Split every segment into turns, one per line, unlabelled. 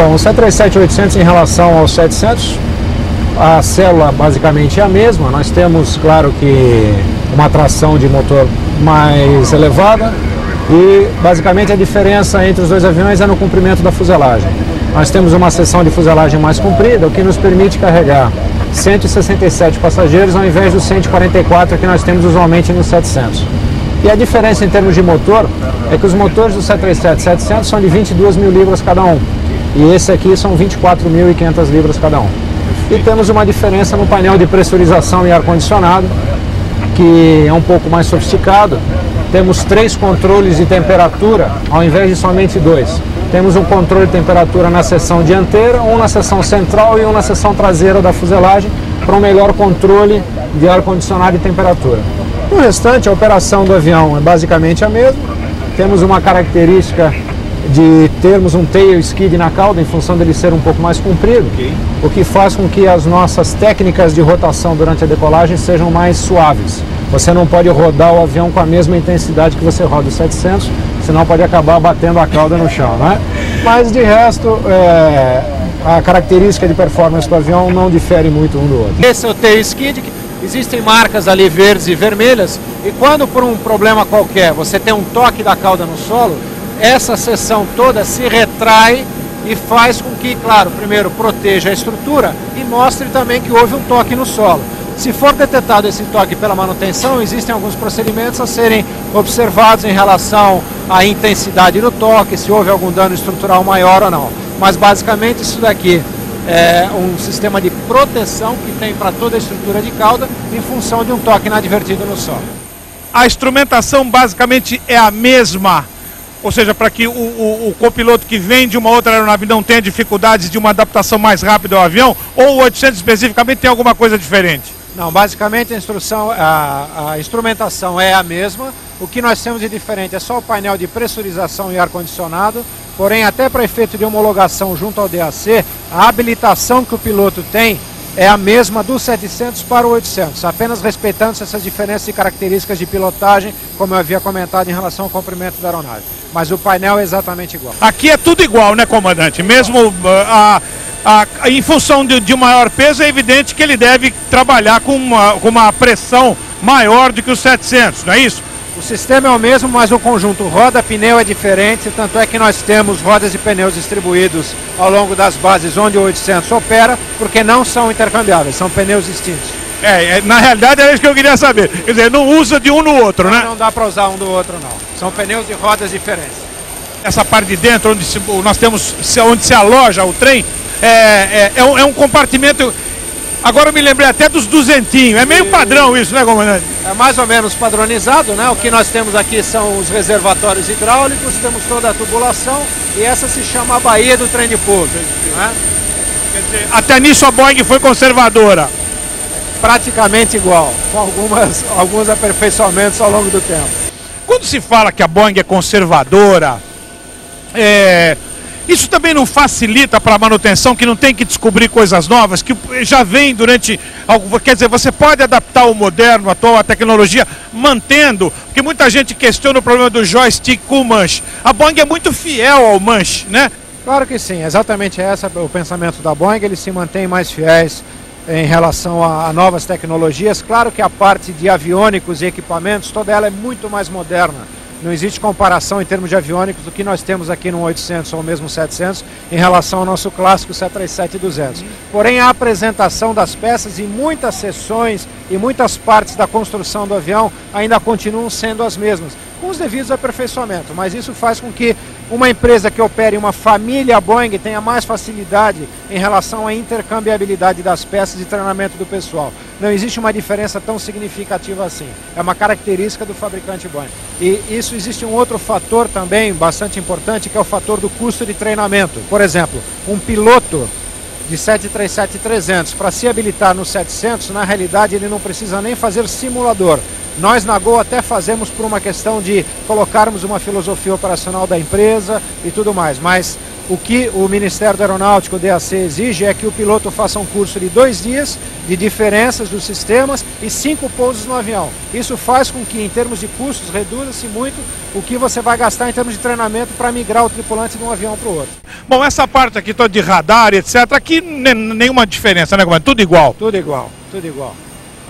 Bom, o 737-800 em relação ao 700, a célula basicamente é a mesma. Nós temos, claro que, uma tração de motor mais elevada e basicamente a diferença entre os dois aviões é no comprimento da fuselagem. Nós temos uma seção de fuselagem mais comprida, o que nos permite carregar 167 passageiros ao invés dos 144 que nós temos usualmente no 700. E a diferença em termos de motor é que os motores do 737-700 são de 22 mil libras cada um. E esse aqui são 24.500 libras cada um. E temos uma diferença no painel de pressurização e ar-condicionado, que é um pouco mais sofisticado. Temos 3 controles de temperatura, ao invés de somente 2. Temos um controle de temperatura na seção dianteira, um na seção central e um na seção traseira da fuselagem, para um melhor controle de ar-condicionado e temperatura. No restante, a operação do avião é basicamente a mesma. Temos uma característica de termos um tail skid na cauda, em função dele ser um pouco mais comprido, o que faz com que as nossas técnicas de rotação durante a decolagem sejam mais suaves. Você não pode rodar o avião com a mesma intensidade que você roda o 700, senão pode acabar batendo a cauda no chão, né? Mas de resto, a característica de performance do avião não difere muito um do outro.
Esse é o tail skid, existem marcas ali verdes e vermelhas, e quando por um problema qualquer você tem um toque da cauda no solo, essa seção toda se retrai e faz com que, claro, primeiro proteja a estrutura e mostre também que houve um toque no solo. Se for detectado esse toque pela manutenção, existem alguns procedimentos a serem observados em relação à intensidade do toque, se houve algum dano estrutural maior ou não. Mas basicamente isso daqui é um sistema de proteção que tem para toda a estrutura de cauda em função de um toque inadvertido no solo.
A instrumentação basicamente é a mesma, ou seja, para que o copiloto que vem de uma outra aeronave não tenha dificuldades de uma adaptação mais rápida ao avião, ou o 800 especificamente tem alguma coisa diferente?
Não, basicamente a instrumentação é a mesma. O que nós temos de diferente é só o painel de pressurização e ar-condicionado, porém até para efeito de homologação junto ao DAC, a habilitação que o piloto tem é a mesma do 700 para o 800, apenas respeitando essas diferenças de características de pilotagem, como eu havia comentado em relação ao comprimento da aeronave. Mas o painel é exatamente igual.
Aqui é tudo igual, né, comandante? Mesmo em função de maior peso, é evidente que ele deve trabalhar com uma pressão maior do que o 700, não é isso?
O sistema é o mesmo, mas o conjunto roda-pneu é diferente, tanto é que nós temos rodas e pneus distribuídos ao longo das bases onde o 800 opera, porque não são intercambiáveis, são pneus distintos.
Na realidade era isso que eu queria saber, quer dizer, não usa de um no outro, né?
Não dá para usar um do outro, não. São pneus de rodas diferentes.
Essa parte de dentro, onde se aloja o trem, é um compartimento. Agora eu me lembrei até dos duzentinhos, é meio padrão isso, né, comandante?
É mais ou menos padronizado, né? O que nós temos aqui são os reservatórios hidráulicos, temos toda a tubulação e essa se chama a baía do trem de pouso, né?
Quer dizer, até nisso a Boeing foi conservadora.
Praticamente igual, com alguns aperfeiçoamentos ao longo do tempo.
Quando se fala que a Boeing é conservadora, isso também não facilita para a manutenção, que não tem que descobrir coisas novas, que já vem durante... Quer dizer, você pode adaptar o moderno, atual, a tecnologia, mantendo, porque muita gente questiona o problema do joystick com o manche. A Boeing é muito fiel ao manche, né?
Claro que sim, exatamente esse é o pensamento da Boeing, eles se mantêm mais fiéis em relação a novas tecnologias. Claro que a parte de aviônicos e equipamentos, toda ela é muito mais moderna. Não existe comparação em termos de aviônicos do que nós temos aqui no 800 ou mesmo 700 em relação ao nosso clássico 737-200. Porém, a apresentação das peças em muitas seções e muitas partes da construção do avião ainda continuam sendo as mesmas, com os devidos aperfeiçoamentos. Mas isso faz com que uma empresa que opere uma família Boeing tenha mais facilidade em relação à intercambiabilidade das peças e treinamento do pessoal. Não existe uma diferença tão significativa assim. É uma característica do fabricante Boeing. E isso existe um outro fator também bastante importante, que é o fator do custo de treinamento. Por exemplo, um piloto de 737-300, para se habilitar no 700, na realidade ele não precisa nem fazer simulador. Nós na Gol até fazemos por uma questão de colocarmos uma filosofia operacional da empresa e tudo mais, mas O que o Ministério da Aeronáutica, o DAC, exige é que o piloto faça um curso de 2 dias de diferenças dos sistemas e 5 pousos no avião. Isso faz com que, em termos de custos, reduza-se muito o que você vai gastar em termos de treinamento para migrar o tripulante de um avião para o outro.
Bom, essa parte aqui toda de radar, etc., aqui nenhuma diferença, né, comandante? Tudo igual.
Tudo igual, tudo igual.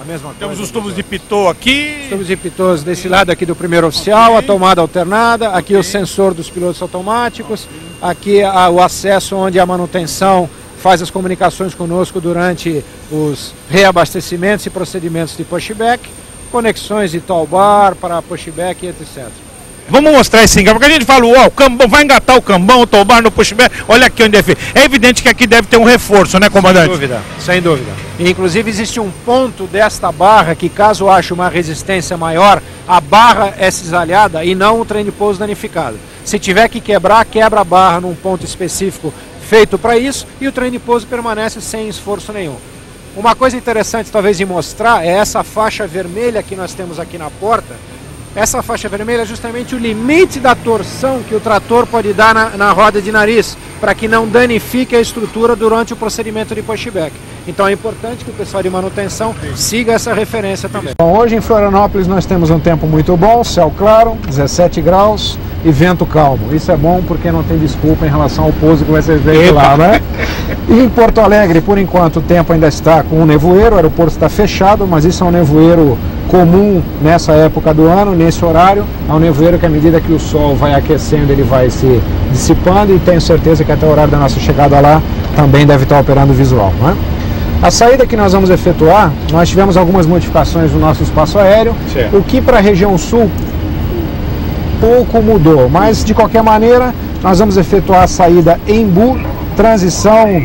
A mesma coisa.
Temos os tubos de pitot aqui.
Os tubos de pitot desse lado aqui do primeiro oficial, a tomada alternada, aqui o sensor dos pilotos automáticos, aqui o acesso onde a manutenção faz as comunicações conosco durante os reabastecimentos e procedimentos de pushback, conexões de tow bar para pushback, etc.
Vamos mostrar esse engato, porque a gente fala, ó, o cambão, vai engatar o cambão, o tow bar no pushback, olha aqui onde é feito. É evidente que aqui deve ter um reforço, né, comandante?
Sem dúvida, sem dúvida. E, inclusive existe um ponto desta barra que, caso ache uma resistência maior, a barra é cisalhada e não o trem de pouso danificado. Se tiver que quebrar, quebra a barra num ponto específico feito para isso e o trem de pouso permanece sem esforço nenhum. Uma coisa interessante talvez de mostrar é essa faixa vermelha que nós temos aqui na porta. Essa faixa vermelha é justamente o limite da torção que o trator pode dar na roda de nariz, para que não danifique a estrutura durante o procedimento de pushback. Então é importante que o pessoal de manutenção siga essa referência também.
Bom, hoje em Florianópolis nós temos um tempo muito bom, céu claro, 17 graus e vento calmo. Isso é bom porque não tem desculpa em relação ao pouso que vai ser feito lá, né? E em Porto Alegre, por enquanto, o tempo ainda está com um nevoeiro, o aeroporto está fechado, mas isso é um nevoeiro comum nessa época do ano, nesse horário. É um nevoeiro que, à medida que o sol vai aquecendo, ele vai se dissipando, e tenho certeza que até o horário da nossa chegada lá também deve estar operando o visual, né? A saída que nós vamos efetuar, nós tivemos algumas modificações no nosso espaço aéreo, certo. O que para a região sul pouco mudou, mas de qualquer maneira nós vamos efetuar a saída Embu, transição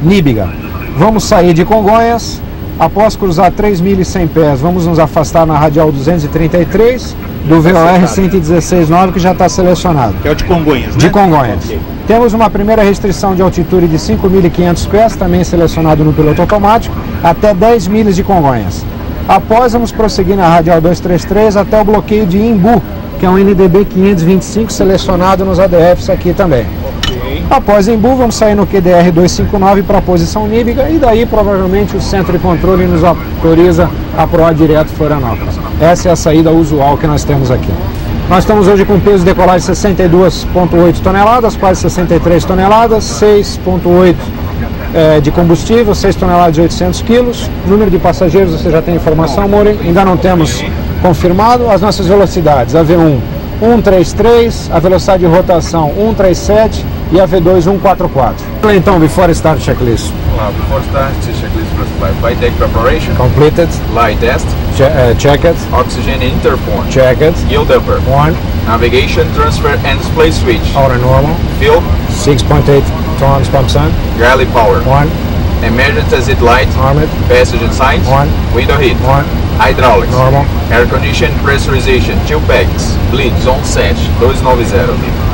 Níbiga. Vamos sair de Congonhas, após cruzar 3.100 pés, vamos nos afastar na radial 233 do VOR 116.9, que já está selecionado.
Que é o de Congonhas, né?
De Congonhas.
Okay.
Temos uma primeira restrição de altitude de 5.500 pés, também selecionado no piloto automático, até 10 milhas de Congonhas. Após, vamos prosseguir na radial 233 até o bloqueio de Embu, que é um NDB 525 selecionado nos ADFs aqui também. Okay. Após Embu, vamos sair no QDR 259 para a posição Níbiga, e daí provavelmente o centro de controle nos autoriza a proar direto Florianópolis. Essa é a saída usual que nós temos aqui. Nós estamos hoje com peso de decolagem de 62,8 toneladas, quase 63 toneladas, 6,8 de combustível, 6 toneladas de 800 quilos. Número de passageiros, você já tem informação, Mori? Ainda não temos confirmado. As nossas velocidades, a V1 133, a velocidade de rotação 137 e a V2 144. Então, before start checklist.
Before start checklist flight. Flight deck preparation.
Completed.
Light test.
Checked.
Oxygen interport.
Checked.
Yield upper.
On.
Navigation transfer and display switch.
Auto normal.
Fuel.
6.8 tons pumps on.
Galley power.
On.
Emergency exit light.
Armed.
Passenger signs.
On.
Window heat.
On.
Hydraulics.
Normal.
Air condition pressurization. Chill packs. Bleed zone 7. 290.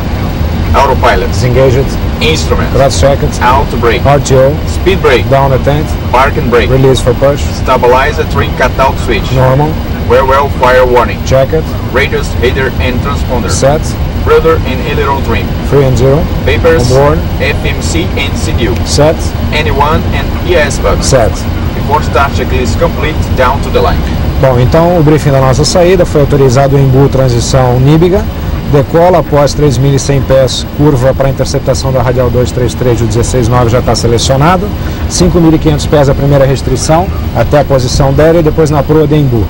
Autopilot.
Disengaged.
Instrument.
Cross checked.
Auto brake.
RTO.
Speed brake.
Down attent.
Park and brake.
Release for push.
Stabilizer trim cutout switch.
Normal.
Wear well fire warning.
Checked.
Radius, header and transponder.
Set.
Rudder and aileron trim.
3 and 0.
Papers.
On board.
FMC and CDU.
Set.
N1 and ES bugs.
Set.
Before start checklist complete, down to the line.
Bom, então o briefing da nossa saída foi autorizado em Embu, transição Níbiga. Decola após 3.100 pés, curva para interceptação da radial 233 do 16.9 já está selecionado. 5.500 pés a primeira restrição, até a posição dela, e depois na proa de Embu.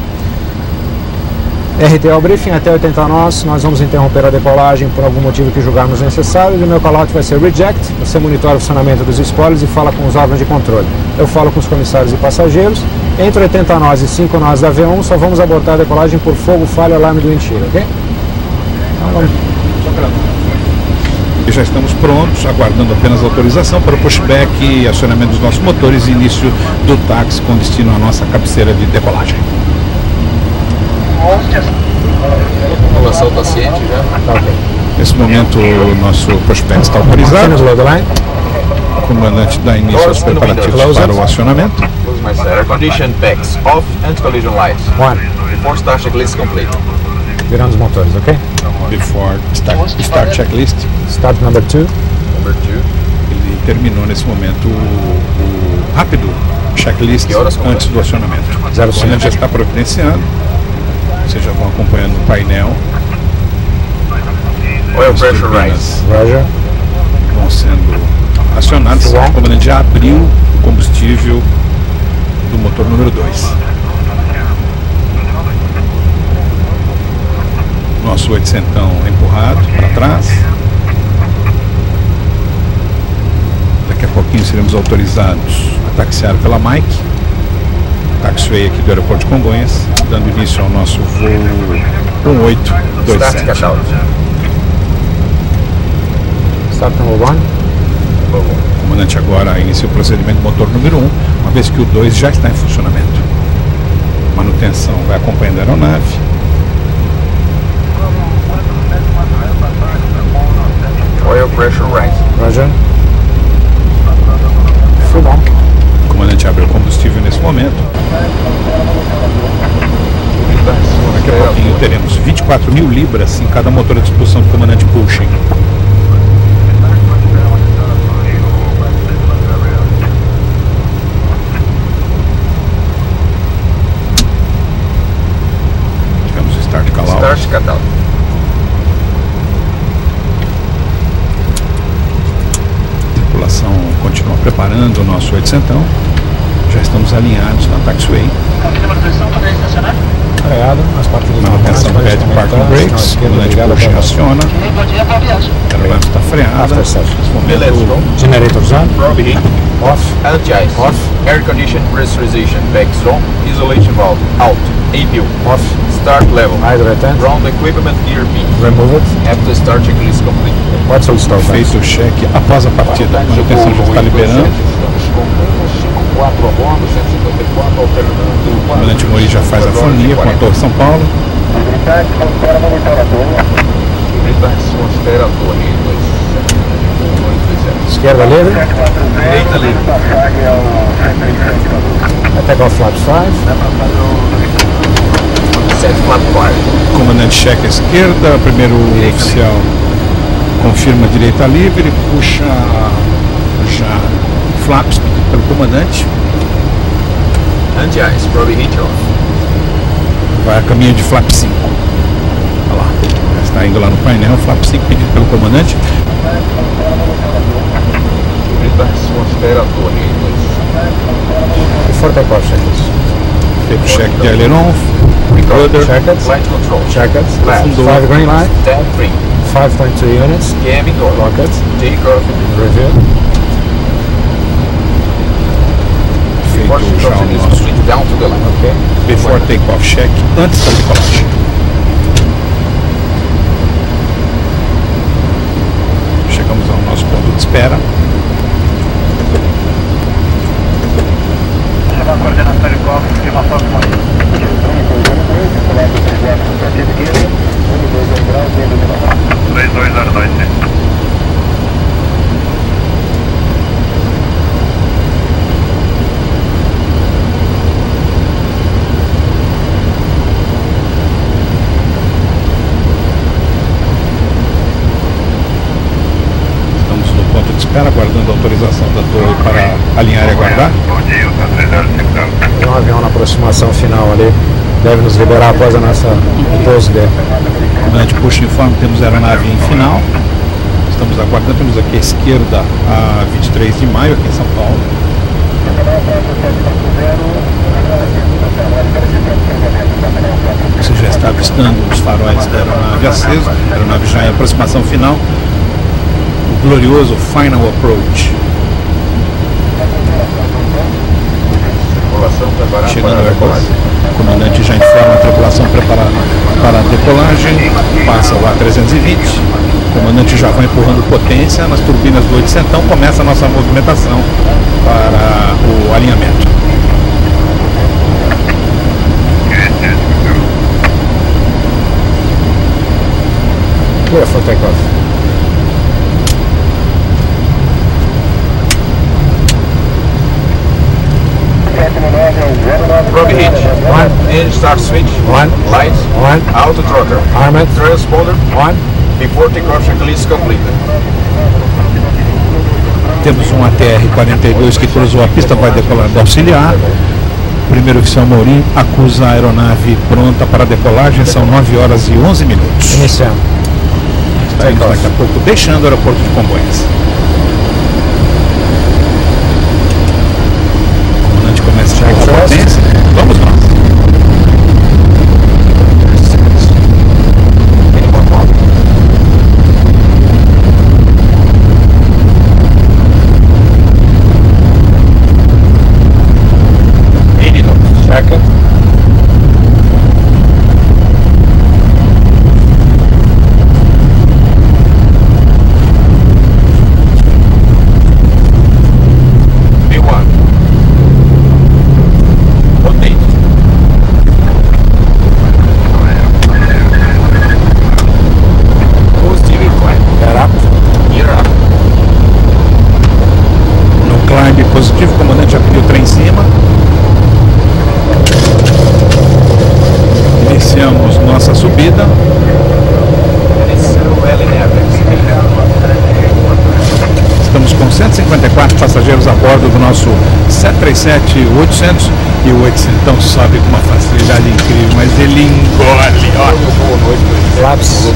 RTO briefing até 80 nós vamos interromper a decolagem por algum motivo que julgarmos necessário, e o meu call-out vai ser reject. Você monitora o funcionamento dos spoilers e fala com os órgãos de controle. Eu falo com os comissários e passageiros. Entre 80 nós e 5 nós da V1, só vamos abortar a decolagem por fogo, falha, alarme do windshield, ok? Então vamos.
E já estamos prontos, aguardando apenas autorização para o pushback e acionamento dos nossos motores e início do táxi com destino à nossa cabeceira de decolagem.
População está ciente já?
Ok.
Nesse momento o nosso pushback está autorizado. O comandante dá início aos preparativos para o acionamento.
Air condition packs off, anti-collision lights. Before start checklist complete.
Virando os motores, ok?
Before start checklist.
Start number 2.
number 2.
Ele terminou nesse momento o rápido checklist antes do acionamento. O comandante já está providenciando. Vocês já vão acompanhando o painel.
Oil pressure rise.
Roger.
Vão sendo acionados. O comandante já abriu o combustível do motor número 2. Nosso 800 é empurrado para trás. Daqui a pouquinho seremos autorizados a taxiar pela Mike, taxiway aqui do aeroporto de Congonhas, dando início ao nosso voo 1827.
Start number 1.
O comandante agora inicia o procedimento motor número 1, uma vez que o 2 já está em funcionamento. Manutenção vai acompanhando a aeronave.
Oil pressure rise.
Roger. Full on.
O comandante abre o combustível nesse momento. Daqui a pouquinho teremos 24 mil libras em cada motor à disposição do comandante Cushing. Tivemos o start call-out.
Start cutout.
A tripulação continua preparando o nosso 800. Já estamos alinhados na taxiway.
Areado, as partilhas
Manutenção pede parking brakes. O comandante Cushing aciona. A aeronave está freada. Nesse momento,
Generators on.
Probe heat.
Off.
Anti-ice.
Off.
Air condition pressurization. Bags on. Isolation valve. Out. APU.
Off.
Start level.
Hydro attend.
Ground equipment gear pin.
Remove it.
After start checklist complete.
What's all start?
feito o cheque após a partida. A manutenção já está liberando. O comandante Mori já faz a fonia com a Torre São Paulo.
Esquerda livre.
Direita livre.
Take off flap 5.
Set flap 5.
Comandante checa à esquerda. Primeiro oficial confirma a direita livre. Puxa já flaps pelo comandante.
Anti-ice. Probe heat off.
Vai a caminho de flap 5. Olha lá. Já está indo lá no painel. Flap 5 pedido pelo comandante.
Before takeoff, check it.
Feito o cheque de aileron. Rudder.
Check it.
Light control.
Check it.
Afundou.
5 green light.
Tab 3.
5.2 units.
Cabin door.
Lock it.
Take off.
Review.
Feito
Portion
já o
control is
nosso
complete. Down to the left.
Okay.
before takeoff check antes da decolagem. Chegamos ao nosso ponto de espera. Estamos no ponto de espera, aguardando a autorização da torre para alinhar e aguardar.
Tem um avião na aproximação final ali. Deve nos liberar após a nossa pouso dele.
Comandante puxa informe, temos aeronave em final. Estamos aguardando, temos aqui à esquerda a 23 de maio, aqui em São Paulo. Você já está avistando os faróis da aeronave acesos, a aeronave já em aproximação final. O glorioso Final Approach. Chegando ao Airbus, o comandante já informa a tripulação preparada para a decolagem, passa o A320, o comandante já vai empurrando potência nas turbinas do 800, começa a nossa movimentação para o alinhamento.
Clear for takeoff.
Probe heat. 1. Engine start switch.
1.
Lights.
1.
Auto throttle.
Armed.
Transponder.
1.
Before takeoff checklist completed.
Temos um ATR-42 que cruzou a pista, vai decolar do auxiliar. O primeiro oficial Mourinho acusa a aeronave pronta para decolagem, são 9 horas e 11 minutos.
Iniciando.
Estaremos daqui a pouco deixando o aeroporto de Congonhas. O comandante começa a chegar com a potência. Vamos nós. Positivo, o comandante já pediu o trem em cima. Iniciamos nossa subida. Estamos com 154 passageiros a bordo do nosso 737-800 e o 800 sobe com uma facilidade incrível, mas ele engole. Ó.
Flaps 1.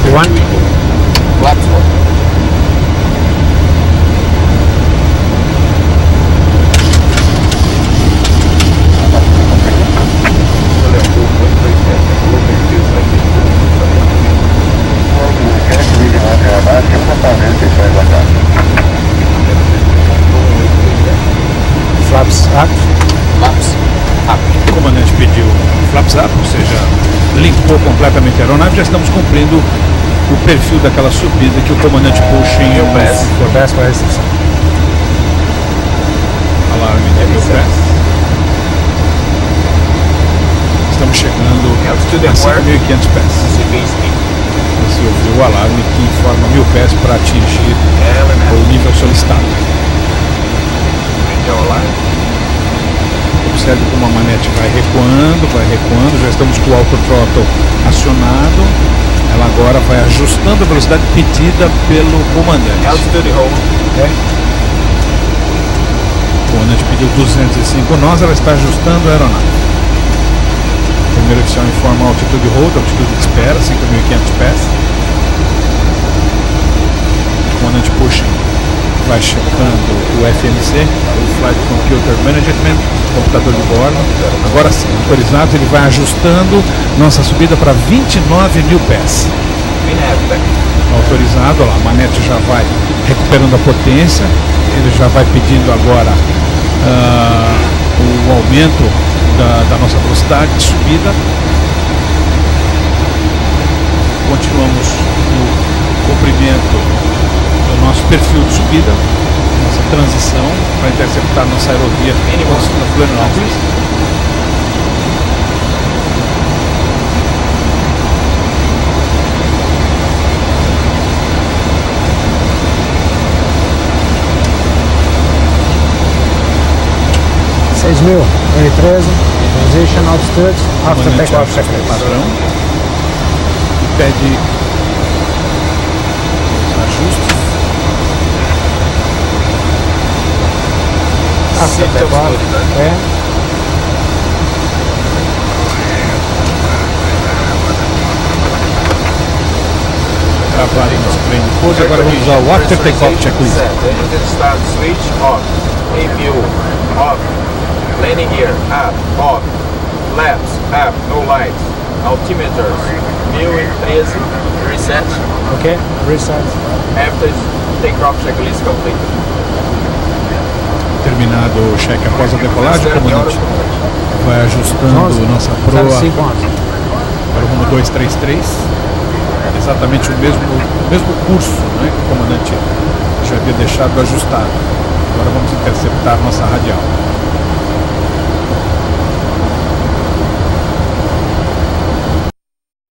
Flaps 1.
Flaps up.
Flaps up.
O comandante pediu flaps up, ou seja, limpou completamente a aeronave. Já estamos cumprindo o perfil daquela subida que o comandante Cushing
Your best for instance.
Alarme de mil pés. Estamos chegando a 5.500 pés. Você ouviu o alarme que informa 1.000 pés para atingir o nível solicitado. Observe como a manete vai recuando, já estamos com o autothrottle acionado. Ela agora vai ajustando a velocidade pedida pelo comandante. O comandante pediu 205 nós, ela está ajustando a aeronave. O primeiro oficial informa a altitude hold, altitude de espera, 5.500 pés. O comandante Cushing vai checando o FMC, o Flight Computer Management, computador de bordo. Agora sim, autorizado, ele vai ajustando nossa subida para 29.000 pés. Autorizado, olha lá, a manete já vai recuperando a potência, ele já vai pedindo agora o aumento da nossa velocidade de subida. Continuamos no comprimento do nosso perfil de subida, nossa transição para interceptar nossa aerovia na Florianópolis.
N13, transition altitude, after takeoff checklist.
Padrão. E pede os ajustes.
After takeoff,
Trabalho em nosso trem de pouso. Agora vamos usar o after takeoff checklist.
Start switch off. APU off. Landing gear up, off. Flaps up, no lights. Altimeters 1013 reset.
ok, reset.
After takeoff checklist complete.
Terminado o cheque após a decolagem, o comandante vai ajustando nossa proa para o rumo 233. Exatamente o mesmo curso, né, que o comandante já havia deixado ajustado. Agora vamos interceptar nossa radial.